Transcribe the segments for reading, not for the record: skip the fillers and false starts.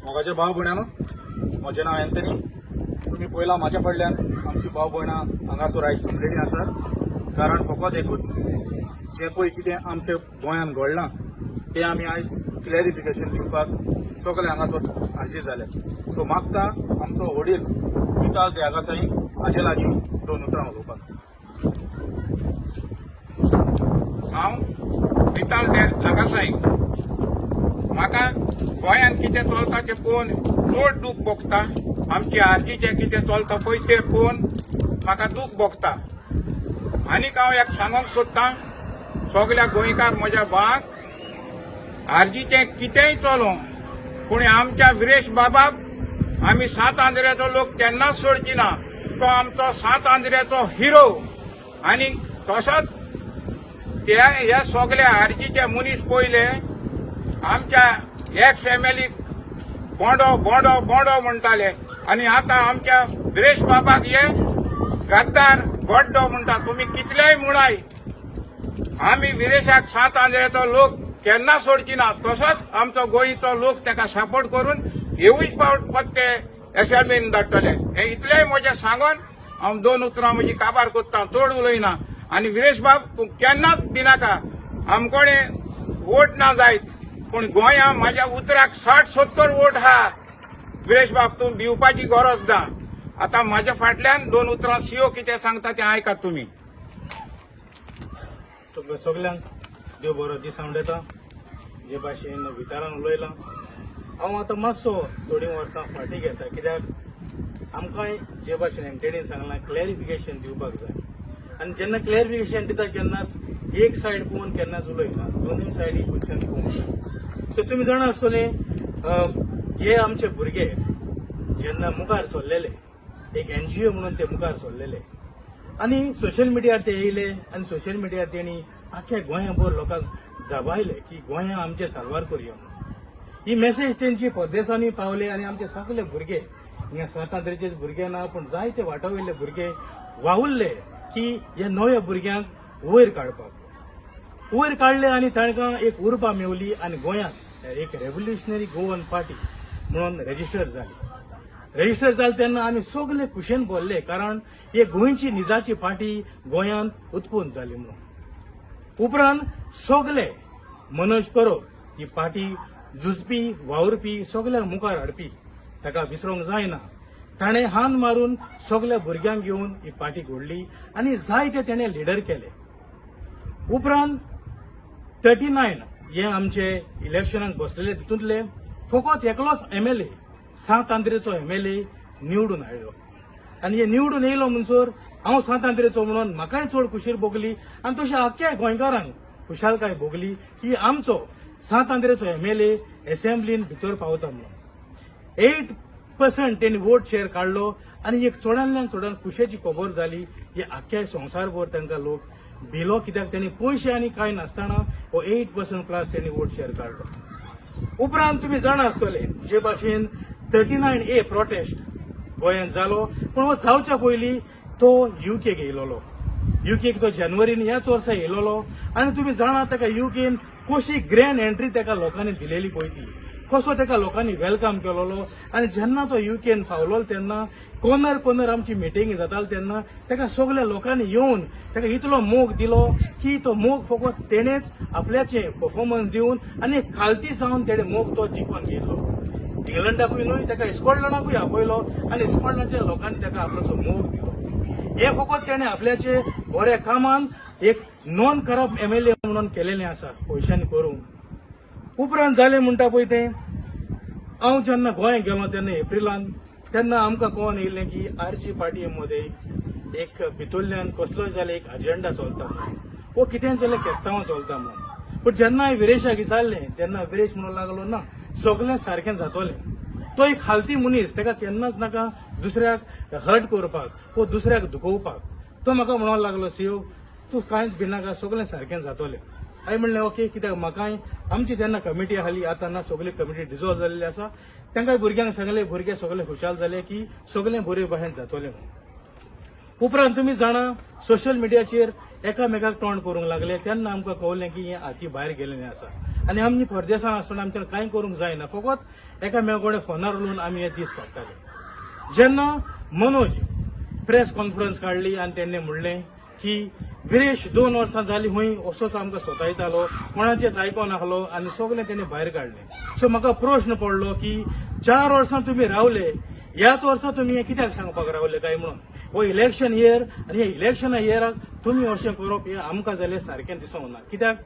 मोगाचे भाव भयणानो, म्हजें नांव एंथनी. तुमी पळयलां म्हाज्या फाटल्यान आमची भाव भयणां हांगासर आयज जमलेलीं आसात. कारण फकत एकूच, जें पळय कितें आमच्या गोंयांत घडलां तें आमी आयज क्लॅरिफिकेशन दिवपाक सगळे हांगासर हाजीर जाल्यात. सो मागता आमचो वडील विताल देगासाई हाचे लागीं 2 उतरां उलोवपाक. हांव विताल देगासाई. म्हाका गोंयांत कितें चलता तें पळोवन चड दूख भोगता. आमचे आरजीचें कितें चलता पळय तें पळोवन म्हाका दूख भोगता. आनीक हांव एक सांगूंक सोदतां सगल्या गोंयकार म्हज्या भावाक, आरजीचें कितेंय चलो पूण आमच्या विरेश बाबाक आमी सात आंद्र्याचो लोक केन्नाच सोडची ना. तो आमचो सात आंद्र्याचो हिरो. आनी तसोच हे सगळे आरजीचे मनीस पयले आमच्या एक्स एमएलएक बोंडो बोंडो बोंडो म्हणटाले आनी आतां आमच्या विरेश बाबाक हे गद्दार गड्डो म्हणटा. तुमी कितलेय म्हणाय, आमी विरेशाक सात आंद्र्याचो लोक केन्ना सोडची ना. तसोच आमचो गोंयचो लोक ताका सपोर्ट करून येवूच पावट पत्ते एसएमएन धाडटले. हे इतलेय म्हजें सांगून हांव 2 उतरां म्हजी काबार कोत्तां, चड उलयना. आनी विरेश बाब तूं केन्नाच भिनाका. आमकोणे वोट ना जायत पूण गोंया म्हाज्या उतराक 60-70 वोट आहा. विरेश बाब तूं भिवपाची गरज ना. आतां म्हाज्या फाटल्यान 2 उतरां सीओ कितें सांगता तें आयकात तुमी. सगल्यांक देव बरो दीस आवडेता. जे भाशेन विचारान उलयलां हांव आतां मातसो थोडीं वर्सां फाटीं घेता. कित्याक आमकांय जे भाशेन एंटनी सांगलां क्लॅरिफिकेशन दिवपाक जाय. आनी जेन्ना क्लॅरिफिकेशन दिता केन्नाच एक सायड पळोवन केन्नाच उलयना, दोनूय सायडी क्वेश्चन पळोवंक. सो तुमी जाणा आसतले हे आमचे भुरगे जेन्ना मुखार सरलेले, एक एनजीओ म्हणून ते मुखार सरलेले आनी सोशल मिडियार ते येयले आनी सोशल मिडियार तेणी आख्या गोंयाभर लोकांक जाबायले की गोंया आमचे सारवार करया म्हणून. ही मेसेज तेंची परदेसांनी पावले आनी आमचे सगळे भुरगे, हिंगा सातांद्रेचेच भुरगे ना पूण जायते वाटावयले भुरगे वावुरले की ह्या नव्या भुरग्यांक वयर काडपाक. वयर काडले आनी तांकां एक उर्बा मेवली आनी गोंयांत एक रेव्होल्युशनरी गोवन पार्टी म्हणून रजिस्टर जाली. रजिस्टर जाले तेन्ना आमी सगळे खुशेन भरले, कारण हे गोंयची निजाची पार्टी गोंयांत उत्पन्न जाली म्हणून. उपरांत सगळे मनोज परब ही पार्टी झुजपी वावुरपी सगळ्यांक मुखार हाडपी, ताका विसरूंक जायना. ताणें हान मारून सगळ्या भुरग्यांक घेवन ही पार्टी घडली आनी जायते तेणें लिडर केले. उपरांत 39 हे आमचे इलेक्शनाक बसलेले तितूंतले फकत एकलोच एमएलए, सात आंद्रेचो एमएलए निवडून आयलो. आनी हे निवडून येयलो म्हणसर हांव सात आंद्रेचो म्हणून म्हाकाय चड खुशी भोगली आनी तशें आख्या गोंयकारांक खुशालकाय भोगली की आमचो सात आंद्रेचो एमएलए असेंब्लीन भितर पावता म्हणून. 8% तेणी वोट शेअर काडलो आनी एक चडांतल्यान चडांत खुशेची खबर जाली. हे आख्या संवसारभर तांकां लोक भिलो, कित्याक तेणी पयशे आनी कांय नासतना हो 8% प्लस तेणी वोट शेअर काडलो. उपरांत तुमी जाणा आसतले जे भाशेन 39A प्रोटेस्ट गोंयांत जालो, पूण हो जावच्या पयलीं तो युके येयलोलो. युकेक तो जानेवारीन ह्याच वर्सा येयलोलो आनी तुमी जाणा ताका युकेन कशी ग्रँड एंट्री ताका लोकांनी दिलेली पळय ती, कसो ताका लोकांनी वेलकम केलोलो. आनी जेन्ना तो युकेन पावलो तेन्ना कोनर आमची मिटींग जाताली तेन्ना ताका सगळ्या लोकांनी येवन ताका इतलो मोग दिलो की तो मोग फकत तेणेच आपल्याचे परफॉर्मन्स दिवन आनी खालती जावन तेणे मोग तो जिखून घेतलो. इंग्लंडाकूय न्हय, ताका स्कॉटलंडाकूय आपयलो आनी स्कॉटलंडाच्या लोकांनी ताका आपल्याचो मोग दिलो. हे फकत तेणे आपल्याचे बऱ्या कामान एक नॉन करप्ट एमएलए म्हणून केलेलें आसा पयशांनी करून. उपरांत जालें म्हणटा पळय तें हांव जेन्ना गोंय गेलो तेन्ना एप्रिलान, तेन्ना आमकां कळोन येयलें की आरजी पार्टी मध्ये एक भितरल्यान कसलोय जाल्यार एक अजेंडा चलता म्हणून, वो कितें जाल्यार केस्तांवां चलता म्हणून. पूण जेन्ना हांवें विरेशाक विचारलें तेन्ना विरेश म्हणूंक लागलो ना, सगळें सारकें जातलें. तो एक खालती मनीस, ताका केन्नाच नाका दुसऱ्याक हर्ट करपाक वा दुसऱ्याक दुखोवपाक. तो म्हाका म्हणूंक लागलो, सीओ तूं कांयच भिनाका, सगळें सारकें जातलें. हांवें म्हणलें ओके, कित्याक म्हाकाय आमची तेन्ना कमिटी आसली, आतां ना सगळी कमिटी डिजॉल्व जाल्ली आसा. तांकांय भुरग्यांक सांगलें, भुरगे सगळे खुशाल जाले की सगळें बरे भाशेन जातलें म्हणून. उपरांत तुमी जाणा सोशल मिडियाचेर एकामेकाक तोंड करूंक लागले तेन्ना आमकां कळलें की हें हाती भायर गेलेलें आसा आनी आमी परदेसान आसतना आमच्यान कांय करूंक जायना फकत एकामेकाकडे फोनार उलोवन आमी हे दीस काडटाले. जेन्ना मनोज प्रेस कॉन्फरन्स काढली आणि त्यांनी म्हणलें की विरेश 2 वर्सां जाली हूंय असोच आमकां सोतायतालो, कोणाचेच आयकोन नाहलो आनी सगळें तेणें भायर काडलें. सो म्हाका प्रश्न पडलो की 4 वर्सां तुमी रावले, ह्याच वर्सा तुमी हें कित्याक सांगपाक रावले काय म्हणून. हो इलेक्शन इयर आनी ह्या इलेक्शना इयराक तुमी अशें करप हें आमकां जाल्यार सारकें दिसूंक ना. कित्याक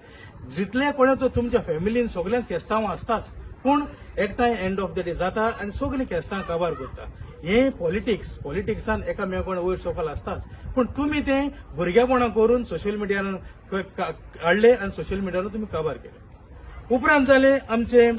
जितले कोणें तो तुमच्या फॅमिलीन सगळ्यांक केस्तांव आसताच, पूण एकठांय एंड ऑफ द डे जाता आनी सगळीं केस्तां काबार करता. हे पॉलिटिक्सान एकामेकाकडे वयर सकयल आसताच, पूण तुमी तें भुरगेपणां करून सोशल मिडियान काडले आनी सोशल मिडियान तुमी काबार केले. उपरांत जाले आमचे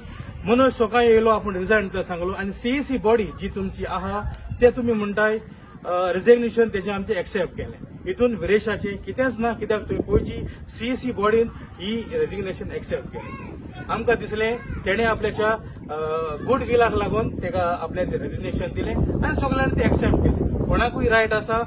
मनोज सकाळी येयलो, आपूण रिजायन करता सांगलो आनी सीईसी बॉडी जी तुमची आहा ते तुमी म्हणटाय रिजिग्नेशन तेजें आमचें एक्सेप्ट केलें. हितून विरेशाचें कितेंच ना, कित्याक तुवें पयची सीईसी बॉडीन ही रेजिग्नेशन एक्सेप्ट केलें. आमकां दिसलें तेणें आपल्याच्या गुड विलाक लागून तेका आपल्याचें रेजिग्नेशन दिलें आनी सगळ्यांनी तें एक्सेप्ट केलें. कोणाकूय रायट आसा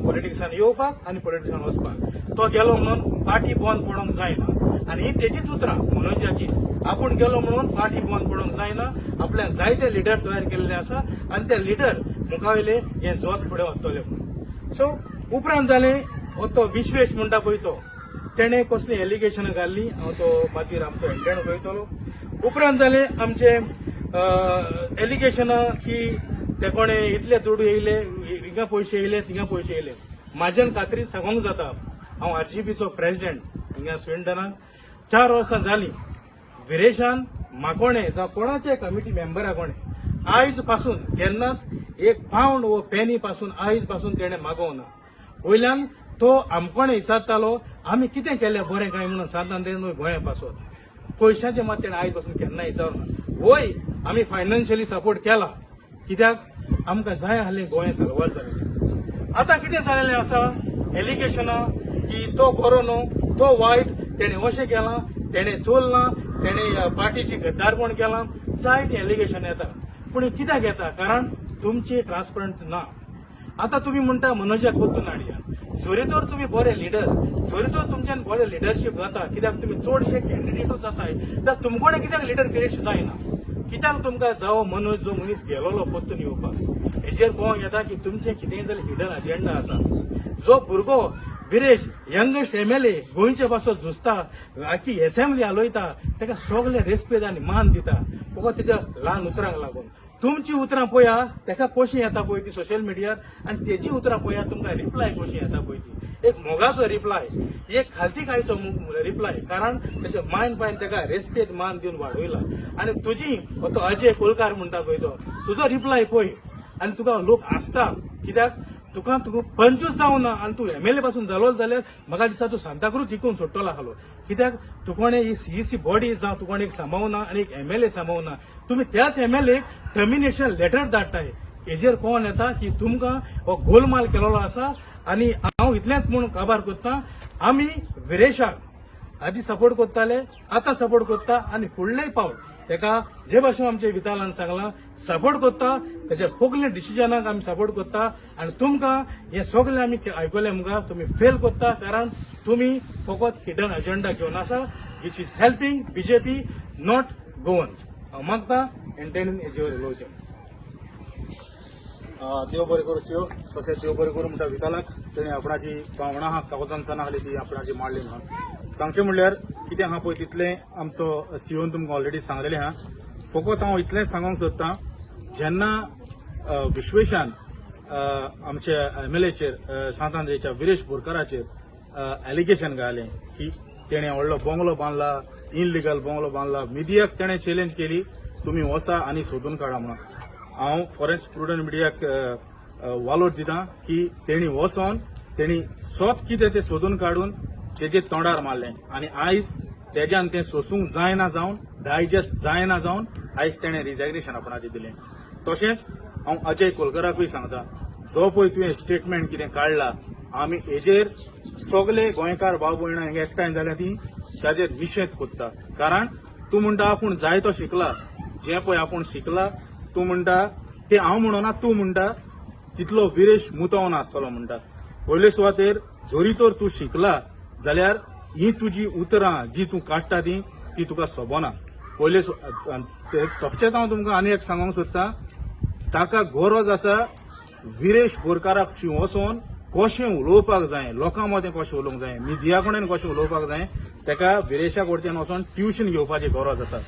पॉलिटिक्सान येवपाक आनी पॉलिटिक्सान वचपाक. तो गेलो म्हणून पार्टी बंद पडोवंक जायना आनी ही तेजीच उतरां मनोजाचीच. आपूण गेलो म्हणून पार्टी बंद पडोवंक जायना. आपल्याक जायते लिडर तयार केल्ले आसा आनी ते लिडर मुखावयले हें जोत फुडें वतले म्हणून. सो उपरांत जालें तो विश्वेश म्हणटा पळय तो, तेणें कसली एलिगेशनां घाल्ली, हांव तो मागीर आमचो एंडेण पळयतलो. उपरांत जालें आमचे एलिगेशनां की ते कोणे इतले दुडू येयले, हिंगा पयशे येयले थिंगा पयशे येयले. म्हाज्यान खात्री सांगूंक जाता, हांव आरजीबीचो प्रेसिडेंट हिंगा स्विडनाक 4 वर्सां जालीं. विरेशान म्हाकोणे जावं कोणाचे कमिटी मेंबरा कोणे आयज पासून केन्नाच एक पावंड वो पेनी पासून आयज पासून तेणें मागोवं ना. वयल्यान तो आमकोणे विचारतालो आमी कितें केलें बरें काय म्हणून सांतांतरेन गोंया पासून. पयशांचे मात तेणें आयज पासून केन्ना विचारना. वय आमी फायनान्शियली सपोर्ट केला, कित्याक आमकां जाय आसलें गोंय सर्वर जालें. आतां कितें जालेलें आसा एलिगेशनां की तो बरो न्हू, तो वायट, तेणें अशें केलां, तेणें चोरलां, तेणें पार्टीची गद्दारपण केलां, जायतीं एलिगेशन येता. पूण कित्याक येता? कारण तुमची ट्रान्सपरंट ना. आतां तुमी म्हणटा मनोजाक परतून हाडया. जोरी तर तुमी बरे लिडर, जोरी तर तुमच्यान बरें लिडरशीप जाता, कित्याक तुमी चडशे कॅन्डिडेटूच आसाय, तर तुमकोणे कित्याक लिडर क्रिएट जायना? कित्याक तुमकां जावो मनोज जो मनीस गेलोलो परतून येवपाक, हेचेर पळोवंक येता की तुमचें कितेंय जाल्यार हिडन अजेंडा आसा. जो भुरगो विरेश यंगेस्ट एमएलए गोंयचे पासून झुजता, आखी एसेंब्ली हालयता, ताका सगळे रेस्पेद आनी मान दिता, फकत तेच्या ल्हान उतरांक लागून. तुमची उतरां पळया, ताका कशीं येता पळय ती सोशल मिडियार, आनी तेजी उतरां पळया तुमकां रिप्लाय कशीं येता पळय ती. एक मोगाचो रिप्लाय, एक खालतीकायचो रिप्लाय, कारण तेचे मायन पायन ताका रेस्पेद मान दिवन वाडयला. आनी तुजी तो अजय कोलकार म्हणटा पळय तो, तुजो रिप्लाय पळय आनी तुका लोक आसता. कित्याक तुका पंचूच जावना आनी तूं एमएलए पासून जालो जाल्यार म्हाका दिसता तूं सांताक्रूज जिखून सोडटलो आसलो. कित्याक तुकोणे ही सीईसी बॉडी जावं तुकोणे एक सांबाळना आनी एक एमएलए सांबाळना. तुमी त्याच एमएलएक टर्मिनेशन लेटर धाडटाय. हेजेर कोण येता की तुमकां हो गोलमाल केलेलो आसा. आनी हांव इतलेंच म्हणून काबार करता, आमी विरेशाक आदी सपोर्ट करताले, आतां सपोर्ट करता आनी फुडलेय पावल तेका जे भाशेन आमच्या वितालान सांगलां सपोर्ट करता. तेच्या सगळे डिसिजनाक आमी सपोर्ट करता आनी तुमकां हे सगळें आमी आयकलें मुखार तुमी फेल करता, कारण तुमी फकत हिडन अजेंडा घेवन आसा which is helping BJP not Goans. हांव मागता एंटेनीन हेजेर उलोवचें. देव बरें करूं सिओ. तशेंच देव बरें करूं म्हणटा वितालाक, तेणें आपणाची भावना आहा कागजान साना आसली ती आपणाची मांडली म्हणून. सांगचें म्हणल्यार कितें आहा पळय तितलें आमचो सीओन तुमकां ऑलरेडी सांगलेलें आहा. फकत हांव इतलेंच सांगूंक सोदतां, जेन्ना विश्वेशान आमचे एमएलएचेर सांतांद्रेच्या विरेश बोरकाराचेर एलिगेशन घालें की तेणें व्हडलो बंगलो बांदला, इनलिगल बंगलो बांदला, मिडियाक तेणें चॅलेंज केली तुमी वचा आनी सोदून काडा म्हणून. हांव फॉरेस्ट प्रुडंट मिडियाक वालोर दितां की तेणी वचोन तेणी स्वत कितें तें सोदून काडून तेजे तोंडार मारलें आनी आयज तेज्यान तें सोसूंक जायना जावन, डायजेस्ट जायना जावन आयज तेणें रिजाग्नेशन आपणाचें दिलें. तशेंच हांव अजय कोलकराकूय सांगता, जो पळय तुवें स्टेटमेंट कितें काडला, आमी हेजेर सगळे गोंयकार भाव भयणां हिंगा एकठांय जाल्यार ती ताजेर निशेध कोत्ता. कारण तूं म्हणटा आपूण जाय तो शिकला, जें पळय आपूण शिकला तूं म्हणटा तें हांव म्हणना, तूं म्हणटा तितलो विरेश मुतोव नासतलो म्हणटा. पयले सुवातेर जोरी तर तूं शिकला जाल्यार ही तुजी उतरां जी तूं काडटा ती ती तुका सोबना पयले तशेंच हांव तुमकां आनी एक सांगूंक सोदतां ताका गरज आसा विरेश बोरकाराक वचोन कशें उलोवपाक जाय लोकां मदें कशें उलोवंक जाय मिडिया कडेन कशें उलोवपाक जाय ताका विरेशा कडच्यान वचोन ट्युशन घेवपाची गरज आसा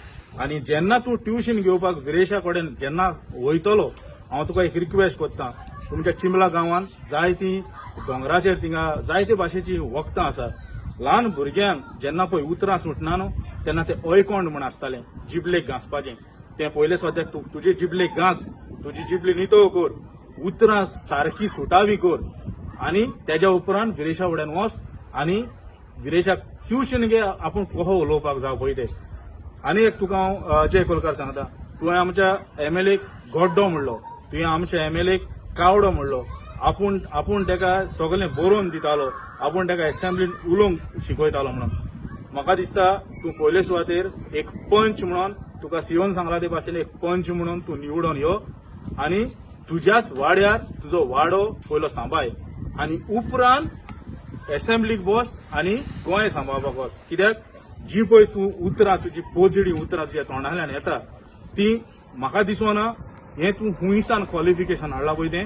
आनी जेन्ना तूं ट्युशन घेवपाक विरेशा कडेन जेन्ना वयतलो हांव तुका एक रिक्वेस्ट करतां तुमच्या चिंबला गांवांत जायतीं दोंगराचेर थिंगा जायते भाशेची वखदां आसा ल्हान भुरग्यांक जेन्ना पळय उतरां सुटना न्हू तेन्ना ते अयकोंड म्हण आसतालें जिबलेक घांसपाचें तें पयलें सद्याक तुजे जिबलेक घांस तुजी जिबली नितळ कर उतरां सारकी सुटावी कर आनी तेज्या उपरांत विरेशा फुड्यान वच आनी विरेशाक ट्युशन घे आपूण कसो उलोवपाक जाय पळय तें आनी एक तुका हांव अजय कोलकार सांगता तुवें आमच्या एमएलएक गड्डो म्हणलो तुवें आमच्या एमएलएक कावडो म्हणलो आपूण ताका सगळें बरोवन दितालो आपूण ताका एसेंब्लीन उलोवंक शिकयतालो म्हणून म्हाका दिसता तूं पयले सुवातेर एक पंच म्हणून तुका सिओन सांगला ते भाशेन एक पंच म्हणून तूं निवडून यो आनी तुज्याच वाड्यार तुजो वाडो पयलो सांबाळ आनी उपरांत एसेंब्लीक बस आनी गोंय सांबाळपाक वच कित्याक जी पळय तूं उतरां तुजी पोजडी उतरां तुज्या तोंडांतल्यान येता ती म्हाका दिसना हें तूं हुंयसान क्वॉलिफिकेशन हाडलां पळय तें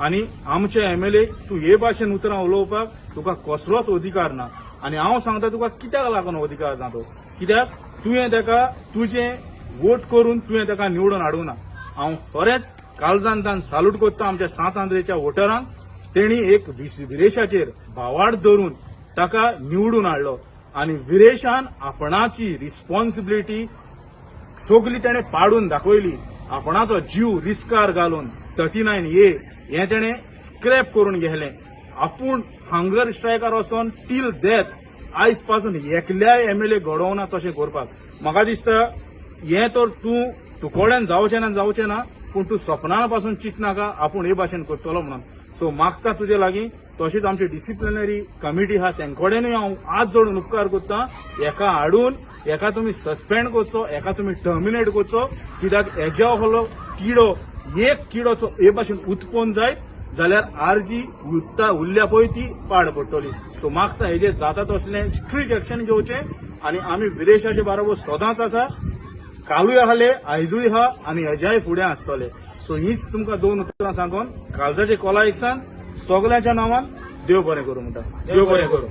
आनी आमच्या एमएलएक तूं हे भाशेन उतरां उलोवपाक तुका कसलोच अधिकार ना आनी हांव सांगता तुका कित्याक लागून अधिकार ना तो कित्याक तुवें ताका तुजें वोट करून तुवें ताका निवडून हाडूंक ना हांव खरेंच काळजांतल्यान साल्यूट करता आमच्या सात आंध्रेच्या वोटरांक तेणी एक विरेशाचेर भावार्थ धरून ताका निवडून हाडलो आनी विरेशान आपणाची रिस्पॉन्सिबिलिटी सगळी तेणें पाडून दाखयली आपणाचो जीव रिस्कार घालून 39A हें तेणें स्क्रॅप करून गेलें आपूण हंगर स्ट्रायकार वचोन टील डेथ आयज पासून एकल्याय एमएलए घडोवना तशें करपाक म्हाका दिसता हें तर तूं तुकोड्यान जावचें ना पूण तूं सपनां पासून चिंतनाका आपूण हे भाशेन करतलो म्हणून सो मागता तुजे लागीं तशीच आमची डिसिप्लिनरी कमिटी आहा तेंकडेनूय हांव हात जोडून उपकार करता एका हाडून एका तुमी सस्पेंड करचो एका तुमी टर्मिनेट करचो कित्याक हेज्या हलो किडो एक किडो हे भाशेन उत्पन्न जायत जाल्यार आरजी उरल्या पळय ती पाड पडटली सो मागता हेजेर जाता तसलें स्ट्रीक्ट एक्शन घेवचें आनी आमी विरेशाचे बरोबर सदांच आसा कालूय आहले आयजूय आहा आनी हेज्याय फुडें आसतले सो हीच तुमकां दोन उतरां सांगून काळजाचे कोलायकसान सगळ्यांच्या नांवान देव बरें करूं म्हणटा देव बरें करूं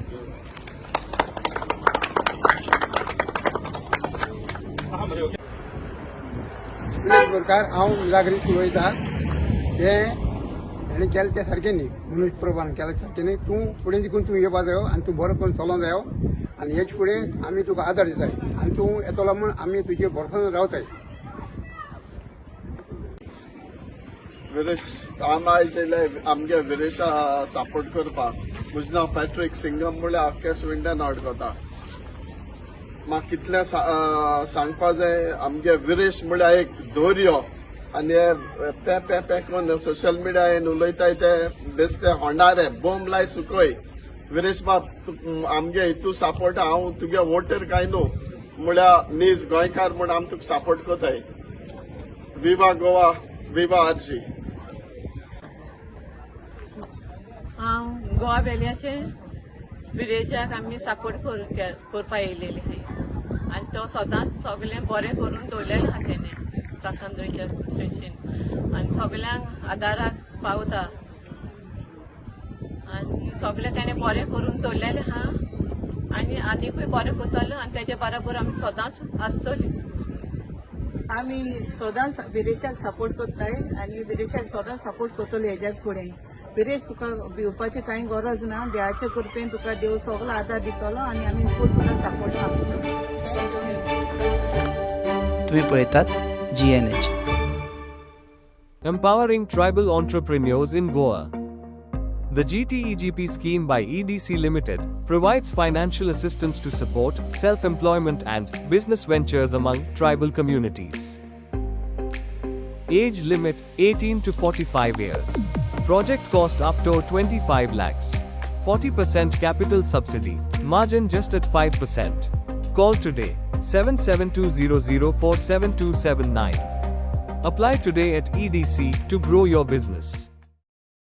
प्रकार हांव जागृत उलयतां तें हेणें केलें तें सारकें न्ही मनीस प्रभान केलें सारकें न्ही तूं फुडें देखून तूं येवपा जायो आनी तूं बरो करून चलोवंक जायो आनी हेचे फुडें आमी तुका आदार दिताय आनी तूं येतलो म्हूण आमी तुजे बरोबर रावताय विरेश हांव आयज येयले आमगे विरेशा सपोर्ट करपाक म्हजें नांव पॅट्रीक सिंगम म्हळ्यार आख्या स्विंडन अडकता म्हाका कितलें सांगपा जाय आमगे विरेश म्हळ्यार एक धैर्य आनी पे पे पे करून सोशल मिडियान उलयताय ते बेश्टे होंडारे बोंब लाय सुकय विरेश बाब आमगे हितू सपोर्ट हांव तुगे वोटर काय न्हू म्हळ्यार नीज गोंयकार म्हूण आमी तुका सपोर्ट कोताय विवा गोवा विवा आरजी हांव गोवा वेल्याचे विरेजाक आमी सपोर्ट करपा येयलेली आहाय आनी तो सदांच सगळें बरें करून दवरलेलें आहा तेणें काकंद्रेच्या स्टेशन आनी सगळ्यांक आदाराक पावता आनी सगळें तेणें बरें करून दवरलेलें आहा आनी आनीकूय बरें करतलो आनी तेजे बरोबर आमी सदांच आसतलीं आमी सदांच विरेशाक सपोर्ट करताय आनी विरेशाक सदांच सपोर्ट करतलो हेज्याक फुडें विरेश तुका भिवपाची कांय गरज ना देवाचे कृपेन तुका देव सगळो आदार दितलो आनी आमी खूब तुका सपोर्ट करतलो तुम्ही पळयतात GNH. Empowering tribal entrepreneurs in Goa. The GTEGP scheme by EDC Limited provides financial assistance to support self-employment and business ventures among tribal communities. Age limit 18 to 45 years. Project cost up to 25 lakhs. 40% capital subsidy. Margin just at 5%. Call today 7720047279. Apply today at EDC to grow your business.